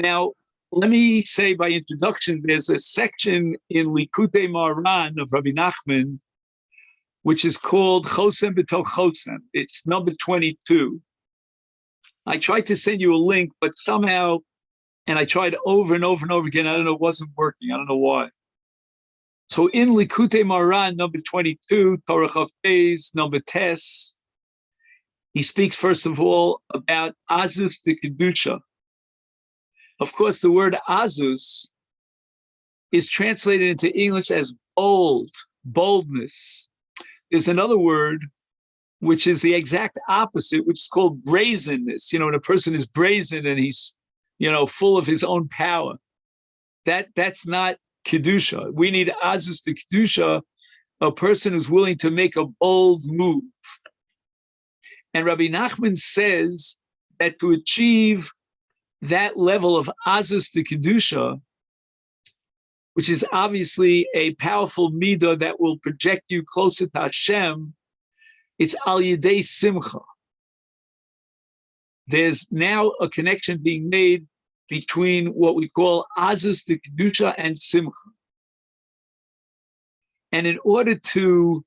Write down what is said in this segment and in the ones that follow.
Now, let me say by introduction, there's a section in Likutei MoHaran of Rabbi Nachman, which is called Chosem B'Toch Chosem. It's number 22. I tried to send you a link, but somehow, and I tried over and over and over again, I don't know, it wasn't working. I don't know why. So in Likutei MoHaran, number 22, Torah Chav Beis, number Tes, he speaks first of all about Azus de Kedusha. Of course, the word Azus is translated into English as bold, boldness. There's another word which is the exact opposite, which is called brazenness. When a person is brazen and he's, full of his own power. That's not Kedusha. We need Azus de Kedusha, a person who's willing to make a bold move. And Rabbi Nachman says that to achieve that level of Azus de Kedusha, which is obviously a powerful midah that will project you closer to Hashem, it's al yedei simcha. There's now a connection being made between what we call Azus de Kedusha and simcha. And in order to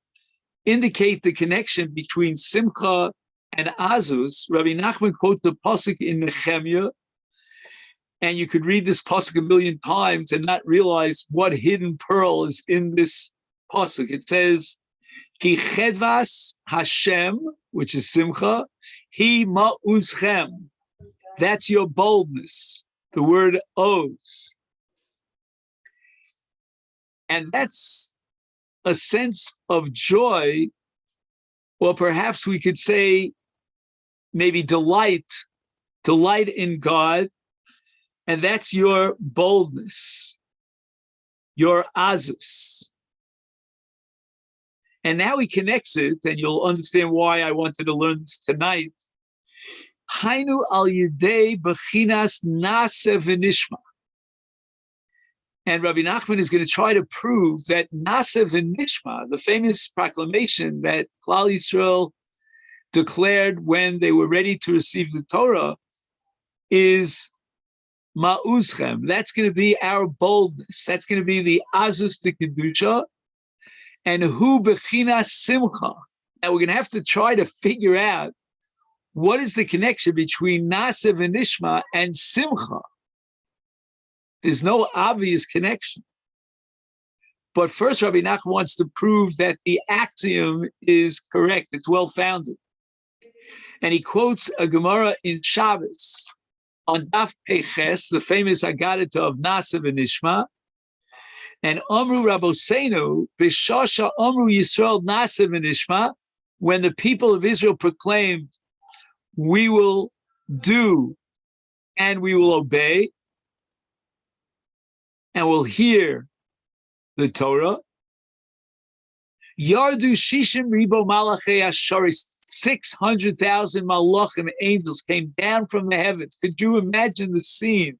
indicate the connection between simcha and Azus, Rabbi Nachman quotes the pasuk in Nehemiah, and you could read this pasuk a million times and not realize what hidden pearl is in this pasuk. It says, Ki chedvas Hashem, which is simcha, he ma'uzchem. That's your boldness, the word oz. And that's a sense of joy, or perhaps we could say maybe delight in God. And that's your boldness, your azus. And now he connects it, and you'll understand why I wanted to learn this tonight. Hainu al yidei bechinas nase v'nishma. And Rabbi Nachman is going to try to prove that nase v'nishma, the famous proclamation that Klal Yisrael declared when they were ready to receive the Torah, is ma'uzchem. That's going to be our boldness. That's going to be the azus de kedusha, and hu bechina simcha. Now we're going to have to try to figure out what is the connection between nase v'nishma and simcha. There's no obvious connection. But first, Rabbi Nachman wants to prove that the axiom is correct. It's well-founded. And he quotes a Gemara in Shabbos on Daf Peches, the famous Agadita of Nase v'Nishma, and Amru Rabosenu, B'shasha Amru Yisrael Nase v'Nishma, when the people of Israel proclaimed, we will do and we will obey, and we'll hear the Torah. Yardu Shishim Ribo Malachei Asharis, 600,000 malachim angels came down from the heavens. Could you imagine the scene?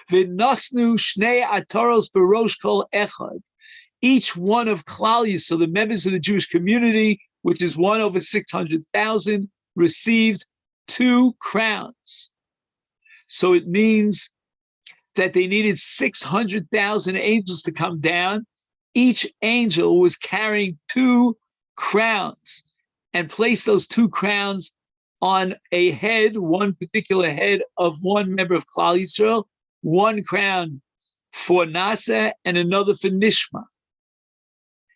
V'nosnu shnei ataros berosh kol echad. Each one of Klal Yisrael, the members of the Jewish community, which is 1/600,000, received 2 crowns. So it means that they needed 600,000 angels to come down. Each angel was carrying 2 crowns, and place those 2 crowns on a head, one particular head of one member of Klal Yisrael, 1 crown for Nasa and another for Nishma.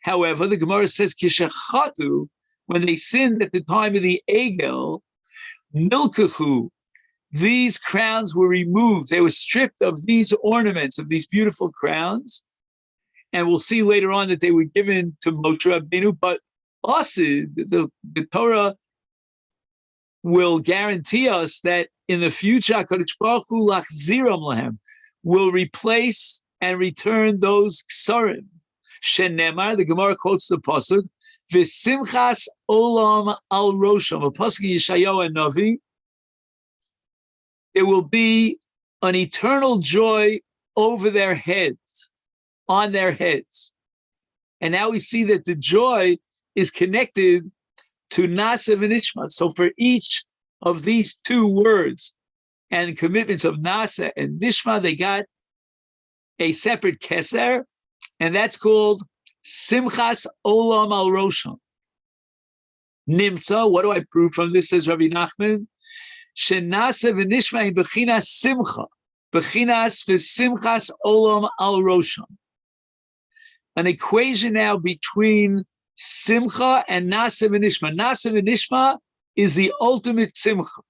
However, the Gemara says, Kishachatu, when they sinned at the time of the Egel, Milkachu, these crowns were removed. They were stripped of these ornaments, of these beautiful crowns. And we'll see later on that they were given to Moshe Rabbeinu, but Asid, the Torah will guarantee us that in the future, HaKadosh Baruch Hu lachziram lahem, will replace and return those ksarim. Shenemar, the Gemara quotes the pasuk, v'simchas olam al rosham, a pasuk Yeshayahu and Navi. There will be an eternal joy over their heads, on their heads. And now we see that the joy is connected to Nase v'Nishma. So for each of these 2 words, and commitments of Nasa and Nishma, they got a separate keser, and that's called Simchas Olam al Rosham. Nimtza, what do I prove from this, says Rabbi Nachman? Shenase v'nishma in bechinas simcha, bechinas v'simchas olam al rosham. An equation now between simcha and nase v'nishma. Nase v'nishma is the ultimate simcha.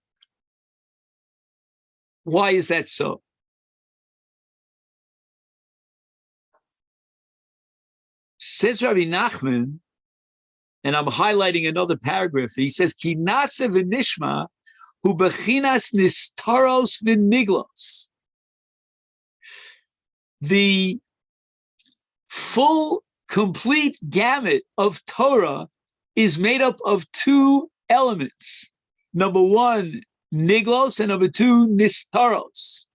Why is that so? Says Rabbi Nachman, and I'm highlighting another paragraph. He says, Ki nase v'nishma hu bechinas nistaros v'niglos. The full, complete gamut of Torah is made up of two elements. Number one, niglos, and number two, nistaros.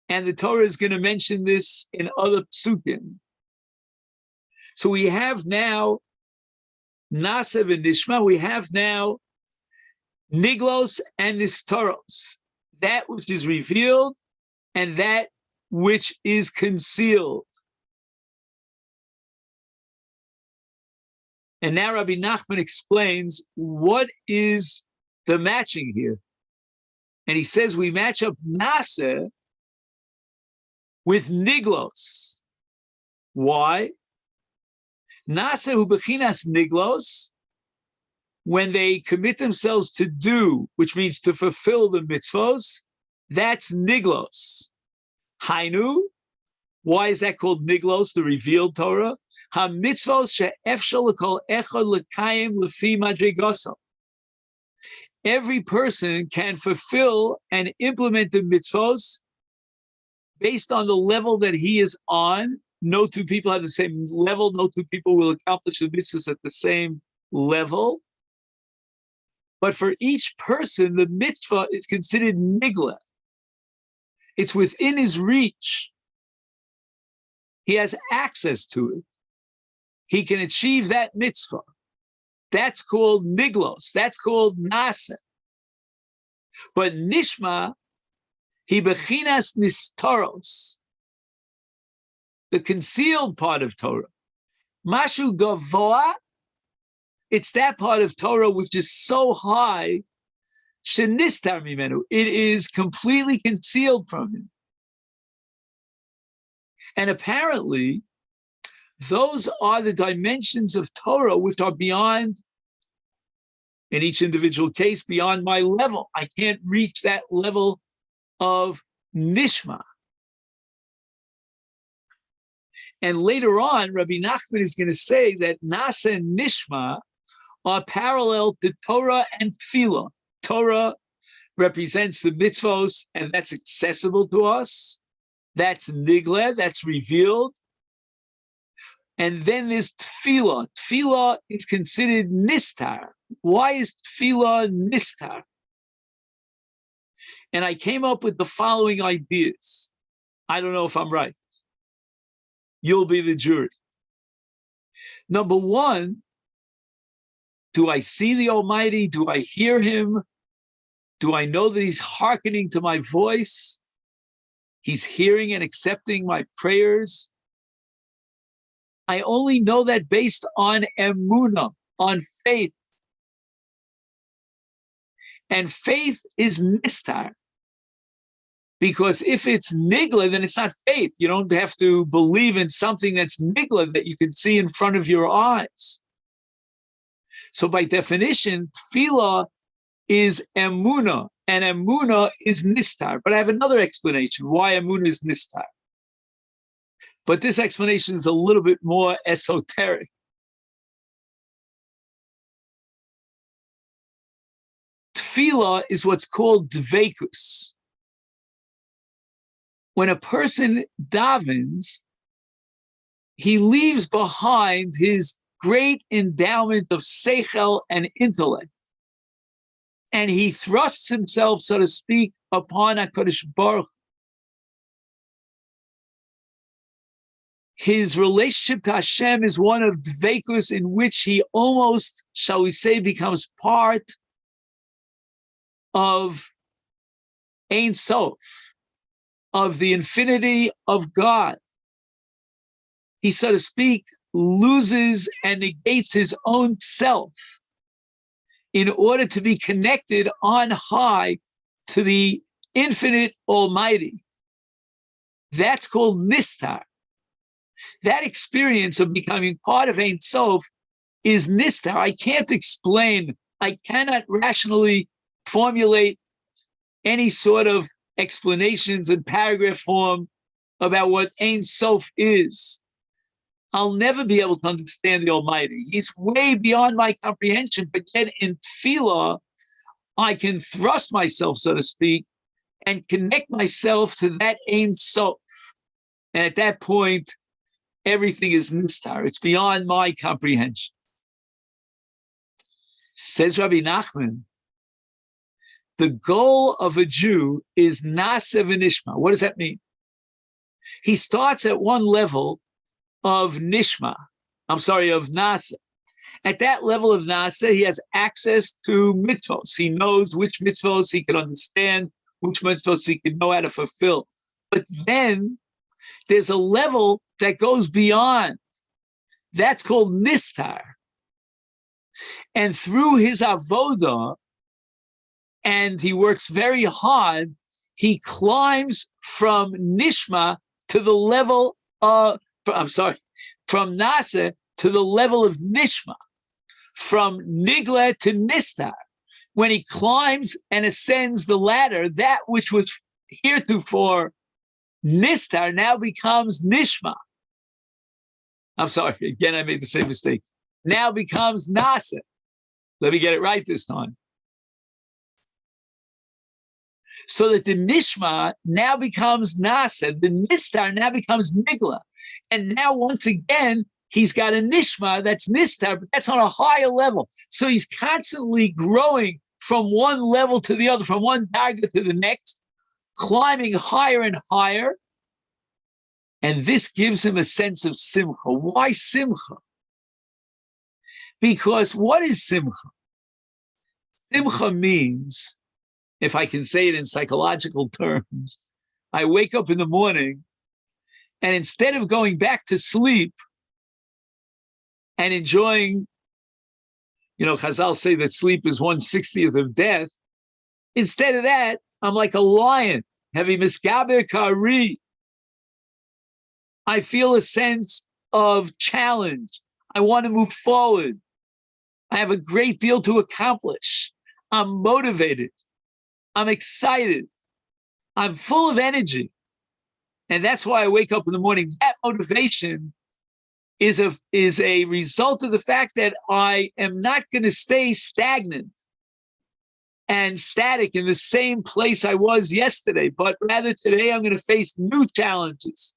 And the Torah is going to mention this in other psukim. So we have now Nasev and Nishma, we have now Niglos and Nistaros, that which is revealed and that which is concealed. And now Rabbi Nachman explains what is the matching here. And he says we match up Nase with Niglos. Why? Nase hu bechinas niglos, when they commit themselves to do, which means to fulfill the mitzvos, that's niglos. Hainu, why is that called niglos, the revealed Torah? Ha mitzvos she'efshal l'kol echad l'kayim l'fi madrigoso. Every person can fulfill and implement the mitzvos based on the level that he is on. No two people have the same level. No two people will accomplish the mitzvahs at the same level. But for each person, the mitzvah is considered nigla. It's within his reach. He has access to it. He can achieve that mitzvah. That's called niglos. That's called nasa. But nishma, he bechinas nistaros, the concealed part of Torah. Mashu gavoa, it's that part of Torah which is so high, shenistar mimenu, it is completely concealed from him. And apparently, those are the dimensions of Torah which are beyond, in each individual case, beyond my level. I can't reach that level of nishma. And later on, Rabbi Nachman is going to say that Nasa and Nishma are parallel to Torah and Tefillah. Torah represents the mitzvos, and that's accessible to us. That's nigleh, that's revealed. And then there's Tefillah. Tefillah is considered nistar. Why is Tefillah nistar? And I came up with the following ideas. I don't know if I'm right. You'll be the jury. Number one, do I see the Almighty? Do I hear him? Do I know that he's hearkening to my voice? He's hearing and accepting my prayers. I only know that based on emunah, on faith. And faith is nistar. Because if it's nigla, then it's not faith. You don't have to believe in something that's nigla that you can see in front of your eyes. So by definition, tefillah is emunah, and emunah is nistar. But I have another explanation why emunah is nistar. But this explanation is a little bit more esoteric. Tefillah is what's called dveikus. When a person davens, he leaves behind his great endowment of seichel and intellect, and he thrusts himself, so to speak, upon HaKadosh Baruch Hu. His relationship to Hashem is one of dveikus, in which he almost, shall we say, becomes part of Ein Sof, of the infinity of God, he, so to speak, loses and negates his own self in order to be connected on high to the infinite Almighty. That's called Nistar. That experience of becoming part of Ein Sof is Nistar. I can't explain, I cannot rationally formulate any sort of explanations in paragraph form about what Ein Sof is. I'll never be able to understand the Almighty. He's way beyond my comprehension, but yet in tefillah, I can thrust myself, so to speak, and connect myself to that Ein Sof. And at that point, everything is nistar. It's beyond my comprehension. Says Rabbi Nachman, the goal of a Jew is nasa v'nishma. What does that mean? He starts at one level of nishma, of nasa. At that level of nasa, he has access to mitzvos. He knows which mitzvos he can understand, which mitzvos he can know how to fulfill. But then there's a level that goes beyond. That's called nistar. And through his avodah, and he works very hard, he climbs from nishma to the level of, from nasa to the level of nishma, from nigla to nistar. When he climbs and ascends the ladder, that which was heretofore nistar now becomes nishma. Again, I made the same mistake. Now becomes nasa. Let me get it right this time. So that the nishma now becomes nasa, the nistar now becomes nigla. And now once again, he's got a nishma that's nistar, but that's on a higher level. So he's constantly growing from one level to the other, from one darga to the next, climbing higher and higher. And this gives him a sense of simcha. Why simcha? Because what is simcha? Simcha means, if I can say it in psychological terms, I wake up in the morning and instead of going back to sleep and enjoying, Chazal say that sleep is 1/60th of death, instead of that, I'm like a lion, heavy miskaber kari. I feel a sense of challenge. I want to move forward. I have a great deal to accomplish. I'm motivated. I'm excited. I'm full of energy. And that's why I wake up in the morning. That motivation is a result of the fact that I am not going to stay stagnant and static in the same place I was yesterday, but rather today I'm going to face new challenges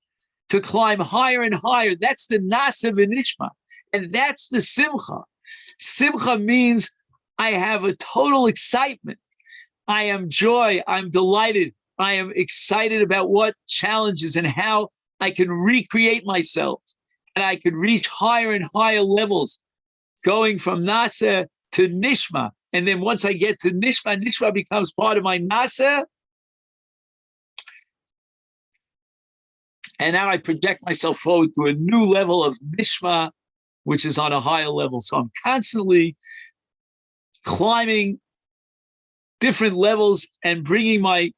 to climb higher and higher. That's the nasa v'nishma. And that's the simcha. Simcha means I have a total excitement. I am joy. I'm delighted. I am excited about what challenges and how I can recreate myself. And I can reach higher and higher levels, going from nasa to nishma. And then once I get to nishma, nishma becomes part of my nasa. And now I project myself forward to a new level of nishma, which is on a higher level. So I'm constantly climbing different levels and bringing my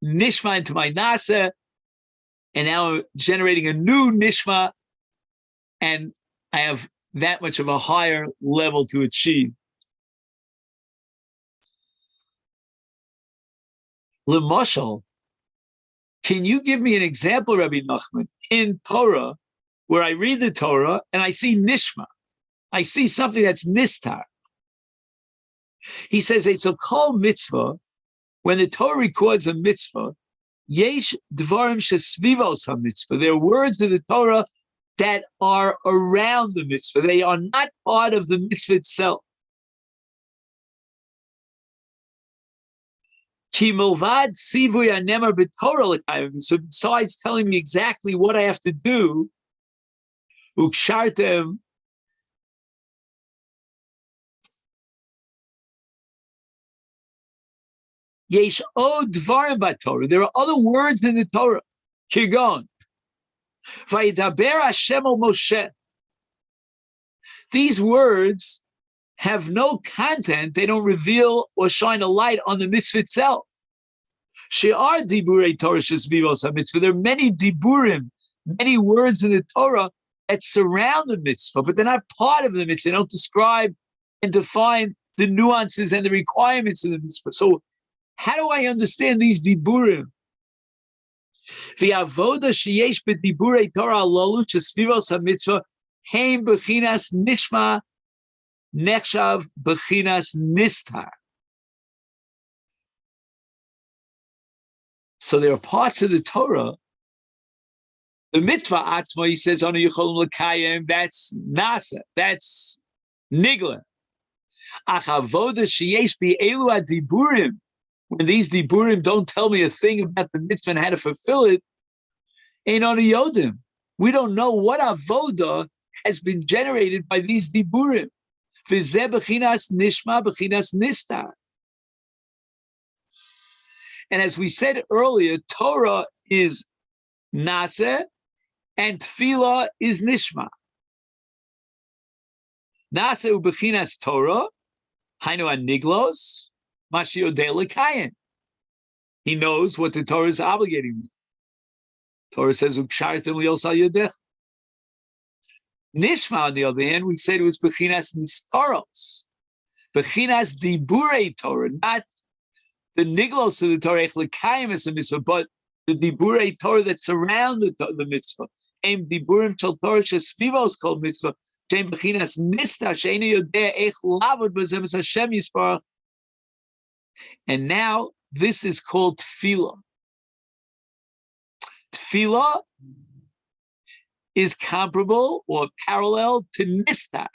nishma into my nasa. And now I'm generating a new nishma. And I have that much of a higher level to achieve. L'moshel, can you give me an example, Rabbi Nachman, in Torah, where I read the Torah and I see nishma? I see something that's nistar. He says it's a kol mitzvah. When the Torah records a mitzvah, yesh dvarim shesvivos ha-mitzvah. There are words of the Torah that are around the mitzvah. They are not part of the mitzvah itself. Ki milvad sivui hanemar b'Torah l'kayim. So besides telling me exactly what I have to do, ukshartem, Yesh od dvarim b'Torah. There are other words in the Torah. Kigon. Vayidaber Hashem el Moshe. These words have no content. They don't reveal or shine a light on the mitzvah itself. She'ar diburei Torah shesvivos ha-mitzvah. There are many diburim, many words in the Torah that surround the mitzvah, but they're not part of the mitzvah. They don't describe and define the nuances and the requirements of the mitzvah. So how do I understand these diburim? The avoda sheyesh b'diburei Torah alalu shesvivos ha-mitzvah heim b'chinas nishma nechshav b'chinas nistar. So there are parts of the Torah. The mitzvah atzma, he says, "Anu yicholim l'kayim." That's nasa. That's nigla. Ach avoda sheyesh be'elu adiburim. When these diburim don't tell me a thing about the mitzvah and how to fulfill it, ain't anu yodim. We don't know what avoda has been generated by these diburim. V'zeh b'chinas nishma b'chinas nistar. And as we said earlier, Torah is nase and tefillah is nishma. Nase u'bechinas Torah, hainu aniglos, mashi yodeh l'kayin. He knows what the Torah is obligating me. Torah says, u'kshartem li'osal yodech. Nishma, on the other hand, we said it was bechinas nistaros. Bechinas diburei Torah, not the niglos of the Torah, echlekayim is a mitzvah, but the diburei Torah that surround the mitzvah. Em diburim shel Torah shesvivos kol mitzvah. Shem bechinas nista she'enu yodeh ech lavod b'zeh Hashem yisparach. And now this is called tefillah. Tefillah is comparable or parallel to nistar.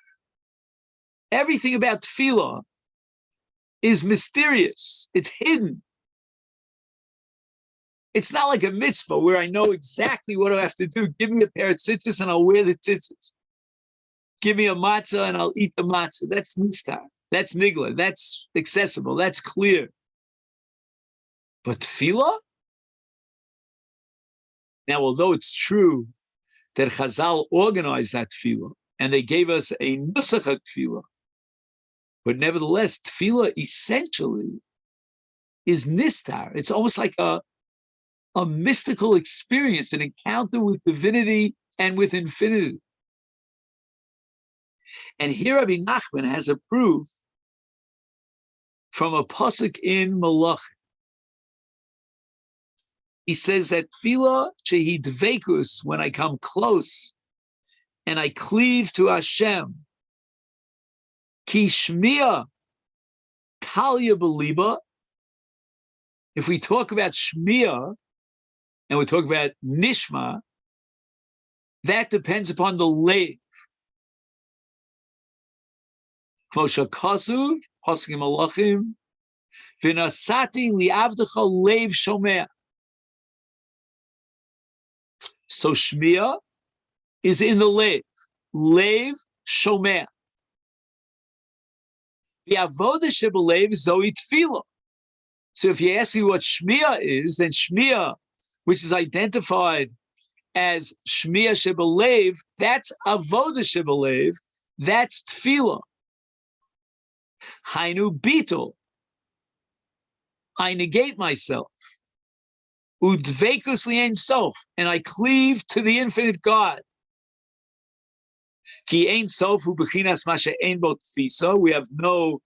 Everything about tefillah is mysterious. It's hidden. It's not like a mitzvah where I know exactly what I have to do. Give me a pair of tzitzis and I'll wear the tzitzis. Give me a matzah and I'll eat the matzah. That's nistar. That's nigla. That's accessible. That's clear. But tefillah? Now, although it's true that Chazal organized that tefillah and they gave us a nusach tefillah, but nevertheless, tefillah essentially is nistar. It's almost like a mystical experience, an encounter with divinity and with infinity. And here Rabbi Nachman has a proof from a pasuk in Malach. He says that tefillah shehi dveikus, when I come close and I cleave to Hashem, ki shmiya talya beliba. If we talk about shmiya and we talk about nishma, that depends upon the leiv. Kmosha kasuv paskim malachim v'nasati li'avdecha leiv shomea. So shmiya is in the leiv. Leiv shomea. The avodah shebelev zoi tefillah. So if you ask me what shmiya is, then shmiya, which is identified as shmiya shebelev, that's avodah shebelev, that's tefillah. Hainu bitul. I negate myself. Udveikus li ein sof, and I cleave to the infinite God. Ki ein sof hu bechinas ma she'ein bo tfisa. We have no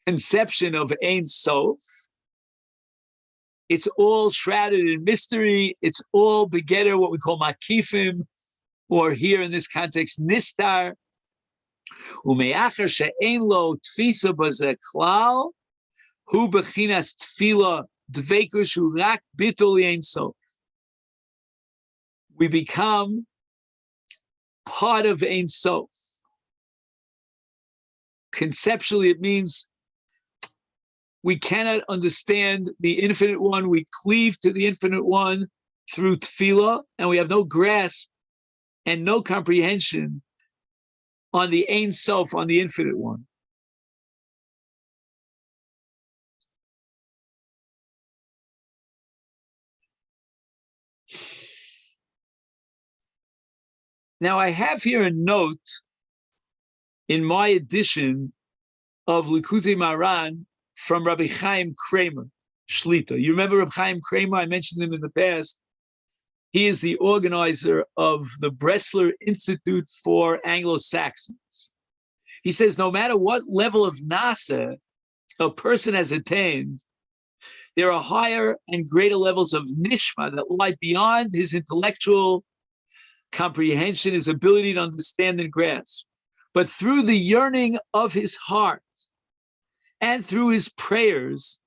conception of ein sof. It's all shrouded in mystery. It's all begetter, what we call makifim, or here in this context, nistar. Ume'acher she'ein lo tfisa b'zeh klal, hu bechinas tefillah dveikus hu rak bitul ein sof. We become part of Ein Sof. Conceptually, it means we cannot understand the infinite one. We cleave to the infinite one through tefillah, and we have no grasp and no comprehension on the Ein Sof, on the infinite one. Now, I have here a note in my edition of Likutei MoHaran from Rabbi Chaim Kramer, Shlita. You remember Rabbi Chaim Kramer? I mentioned him in the past. He is the organizer of the Bresler Institute for Anglo-Saxons. He says no matter what level of nasa a person has attained, there are higher and greater levels of nishma that lie beyond his intellectual comprehension, his ability to understand and grasp. But through the yearning of his heart and through his prayers,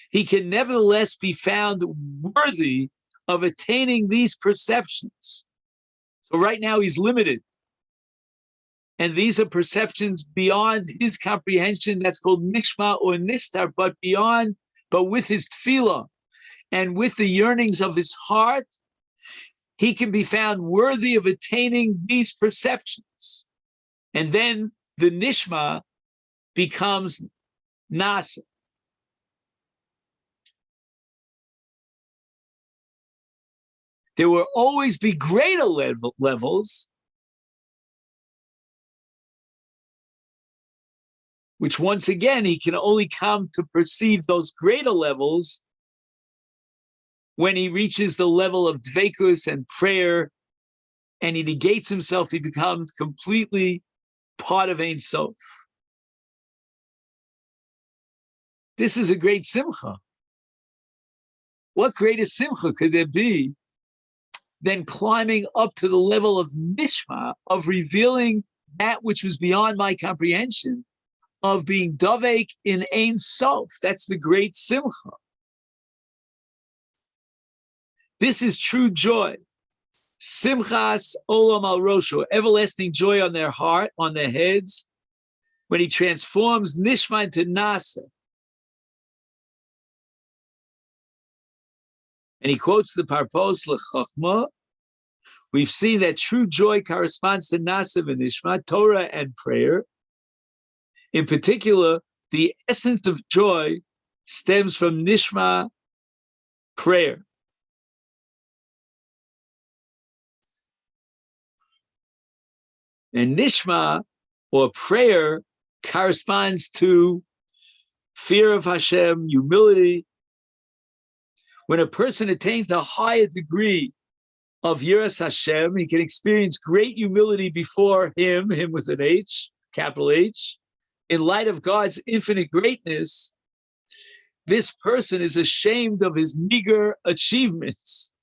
he can nevertheless be found worthy of attaining these perceptions. So right now he's limited. And these are perceptions beyond his comprehension. That's called nishma or nistar, but with his tefillah and with the yearnings of his heart, he can be found worthy of attaining these perceptions. And then the nishma becomes nasa. There will always be greater levels, which once again, he can only come to perceive those greater levels when he reaches the level of dveikus and prayer, and he negates himself, he becomes completely part of Ein Sof. This is a great simcha. What greater simcha could there be than climbing up to the level of nishma, of revealing that which was beyond my comprehension, of being dovek in Ein Sof? That's the great simcha. This is true joy. Simchas olam al rosho, everlasting joy on their heart, on their heads, when he transforms nishma into nasa. And he quotes the Parpos L'Chachma. We've seen that true joy corresponds to nasa v'nishma, Torah and prayer. In particular, the essence of joy stems from nishma, prayer. And nishma, or prayer, corresponds to fear of Hashem, humility. When a person attains a higher degree of yiras Hashem, he can experience great humility before him with an H, capital H. In light of God's infinite greatness, this person is ashamed of his meager achievements.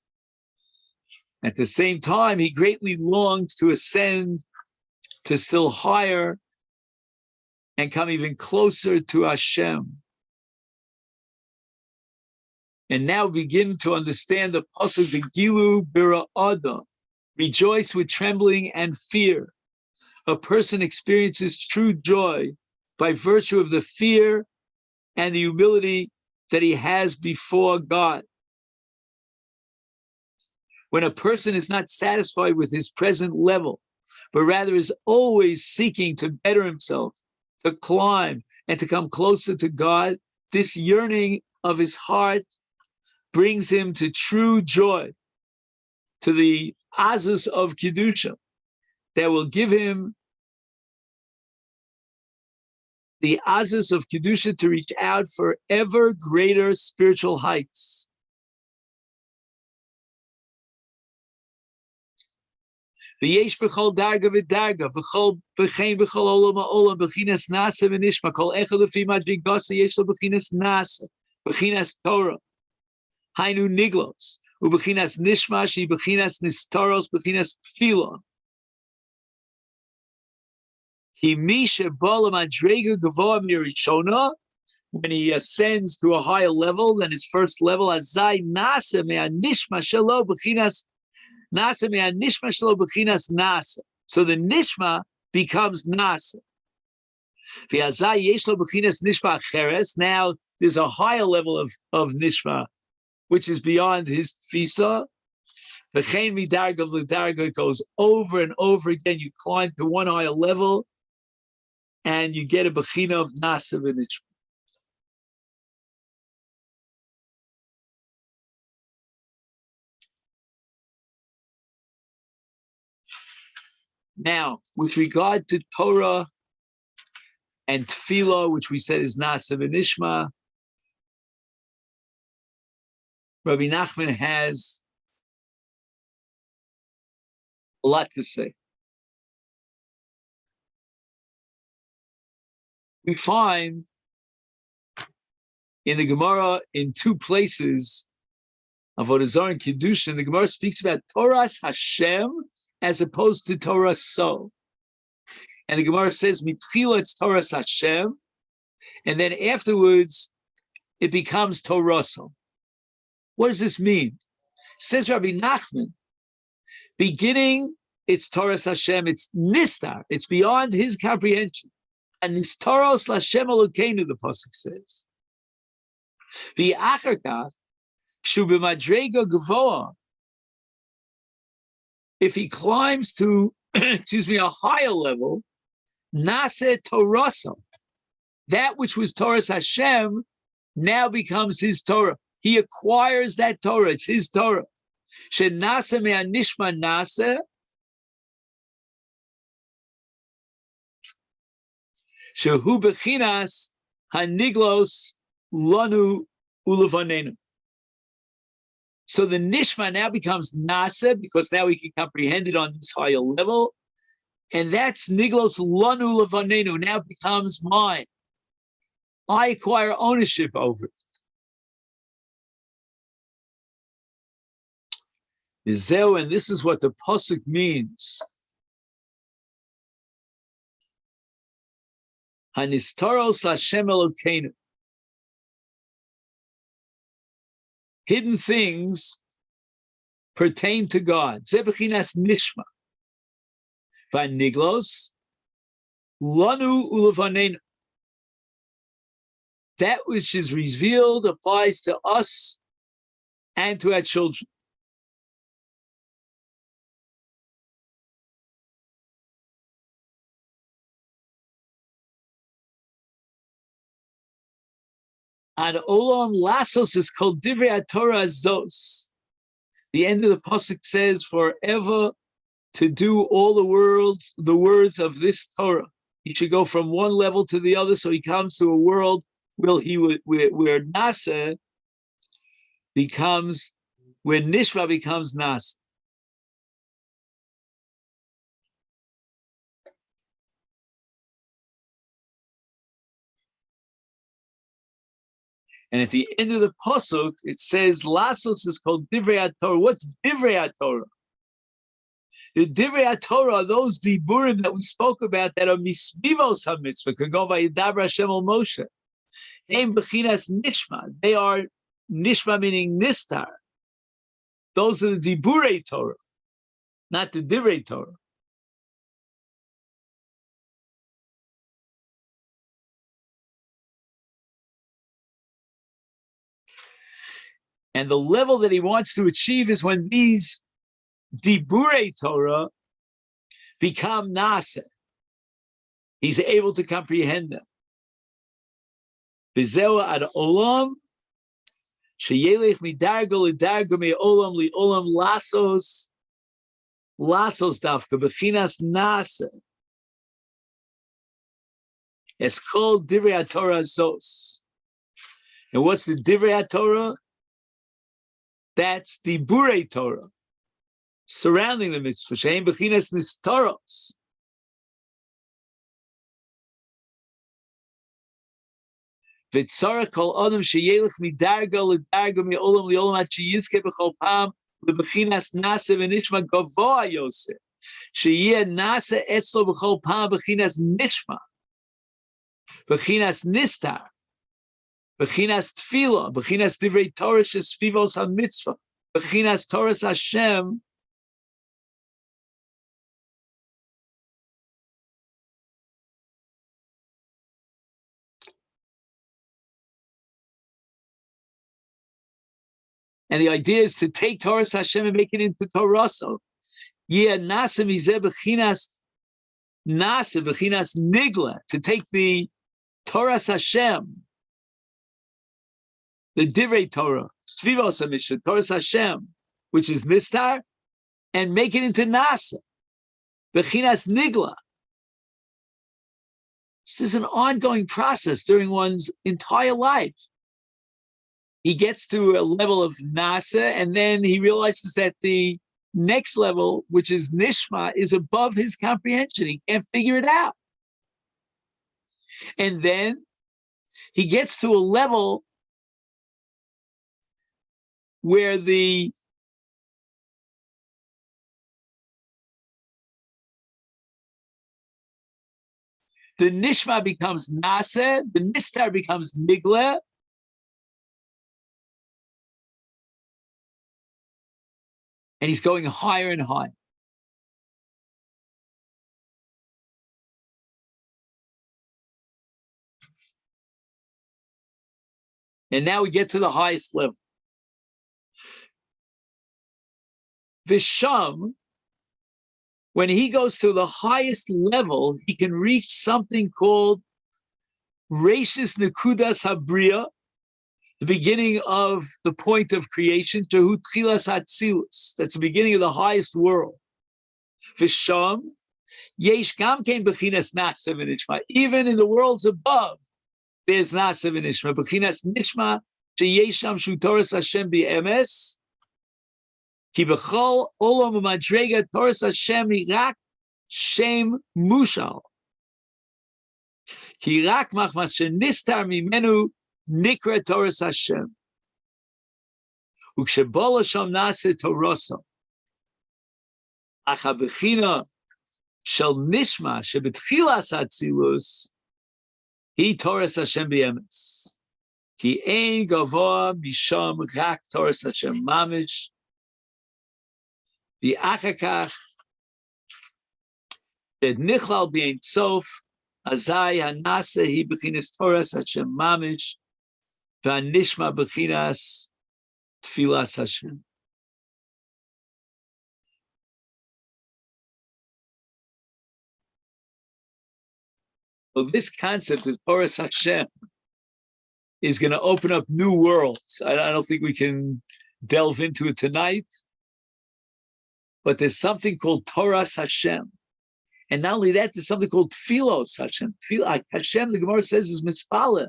At the same time, he greatly longs to ascend to still higher and come even closer to Hashem. And now begin to understand the pasuk V'gilu b'ra'ada, rejoice with trembling and fear. A person experiences true joy by virtue of the fear and the humility that he has before God. When a person is not satisfied with his present level, but rather is always seeking to better himself, to climb and to come closer to God, this yearning of his heart brings him to true joy, to the azus of Kedusha, that will give him the azus of Kedusha to reach out for ever greater spiritual heights. V'yesh b'chol darga v'darga, v'chein b'chol olam ha'olam, b'chinas nasa v'nishma, kol echad lefi madrigasa yesh lo b'chinas nasa, b'chinas Torah, hainu niglos, u'b'chinas nishma, she b'chinas nistaros, b'chinas tefillah. He misha bala madrega gavoa mirishona, when he ascends to a higher level than his first level, azai nasa mea nishma shelo b'chinas nasa mea nishma shelo b'chinas nasa. So the nishma becomes nasa. V'azai yesh lo b'chinas nishma acheres. Now there's a higher level of nishma, which is beyond his tfisa. V'chein midarga v'darga, goes over and over again. You climb to one higher level, and you get a bechina of nasa v'nishma. Now, with regard to Torah and Tefillah, which we said is Nasa v'Nishma, Rabbi Nachman has a lot to say. We find in the Gemara in two places, Avodah Zarah and Kiddushin, the Gemara speaks about Torah's Hashem as opposed to Torah So. And the Gemara says, Mitchila, it's Torah's Hashem, and then afterwards it becomes Torah So. What does this mean? Says Rabbi Nachman, beginning it's Torah's Hashem, it's Nistar, it's beyond his comprehension. And Nistaros Lashem Elokeinu, the pasuk says. The Acharkach, Shubimadrega Gavoa, if he climbs to, a higher level, Nase Torasa, that which was Torah's Hashem now becomes his Torah. He acquires that Torah, it's his Torah. Shenase me'anishma nase, shehu bechinas haniglos lanu ulevanenu. So the nishma now becomes nasa because now we can comprehend it on this higher level, and that's niglos lanu ulevanenu. Now becomes mine. I acquire ownership over it. And this is what the pasuk means. Hanistaros Lashem Elokeinu. Hidden things pertain to God. Zebechinas nishma. Vaniglos lanu ulevanenu. That which is revealed applies to us and to our children. And Olam Lasos is called Divrei Torah Zos. The end of the pasuk says, forever to do all the words of this Torah. He should go from one level to the other, so he comes to a world where Nasa becomes, where Nishma becomes Nasa. And at the end of the pasuk, it says, Lasos is called Divrei Torah. What's Divrei Torah? The Divrei Torah are those diburim that we spoke about that are mismivos ha-mitzvah, kagov vayidabra Hashem el Moshe. Ein bechinas nishma. They are nishma meaning nistar. Those are the diburei Torah, not the Divrei Torah. And the level that he wants to achieve is when these diburei Torah become nasa. He's able to comprehend them. B'zeu ad olam sheyelech midargo lidargo me'olam li'olam lasos dafka b'chinas nasa. It's called Divrei Torah Zos. And what's the Divrei Torah? That's the Diburei Torah, surrounding the mitzvah. She'ein bechinas nistaros. V'tzarech kol adam sheyelech midarga lidarga me'olam li'olam ad sheyizke b'chol pam lebechinas nasa v'nishma gavoa yosef. Sheyeh nasa etzlo b'chol pam bechinas nishma, bechinas nistar. Bechinas tefillah, bechinas divrei Torah shesfivos ha-mitzvah, bechinas Torah Hashem. And the idea is to take Torah Hashem and make it into Torah. So, yeah, nasa mizeh bechinas nasa, bechinas nigla, to take the Torah Hashem, the Divrei Torah, Svivos HaMishnah, Torah Hashem, which is Nistar, and make it into Nasa. Bechinas nigla. This is an ongoing process during one's entire life. He gets to a level of nasa, and then he realizes that the next level, which is nishma, is above his comprehension. He can't figure it out. And then he gets to a level where the nishma becomes nasa, the nistar becomes nigla, and he's going higher and higher. And now we get to the highest level. Visham, when he goes to the highest level, he can reach something called Reishis Nekudas Habriya, the beginning of the point of creation, Shehu Tchilas Hatzilus. That's the beginning of the highest world. Visham, Yesh Gam Kein Bechinas Nasa v'Nishma. Even in the worlds above, there's Nasa v'Nishma. Bechinas Nishma, Sheyesham Shu Toras Hashem B'Emes, Ki B'chol Olam U'Madrega Toras Hashem Hirak Shem Mushal. Ki Rak Machmas Shenistar Mimenu Nikra Toras Hashem. Ukshebol Hashem Nase Torosam. Acha Bechina Shel Nishma Shebetchilas Hatzilus Hi Toras Hashem B'Emes. Ki Ein Gavoa Misham Rak Toras Hashem Mamish. V'achakach Ed Nichlal B'Ein Sof Azai Hanase Hi B'chinas Toras Hashem Mamish. V'anishma B'chinas Tfilas Hashem. So this concept of Toras Hashem is going to open up new worlds. I don't think we can delve into it tonight, but there's something called Toras Hashem. And not only that, there's something called Tfilos Hashem. Hashem, the Gemara says, is mitzvah.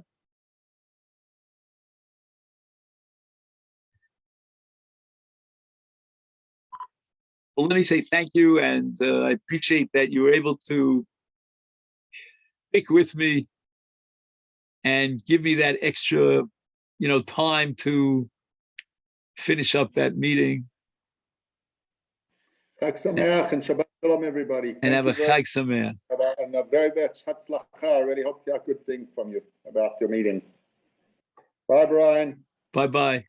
Well, let me say thank you, and I appreciate that you were able to stick with me and give me that extra, time to finish up that meeting. Chag Sameach and Shabbat Shalom, everybody. And have a Chag Sameach. And a very much Hatzlacha. I really hope to hear a good thing from you about your meeting. Bye, Brian. Bye-bye.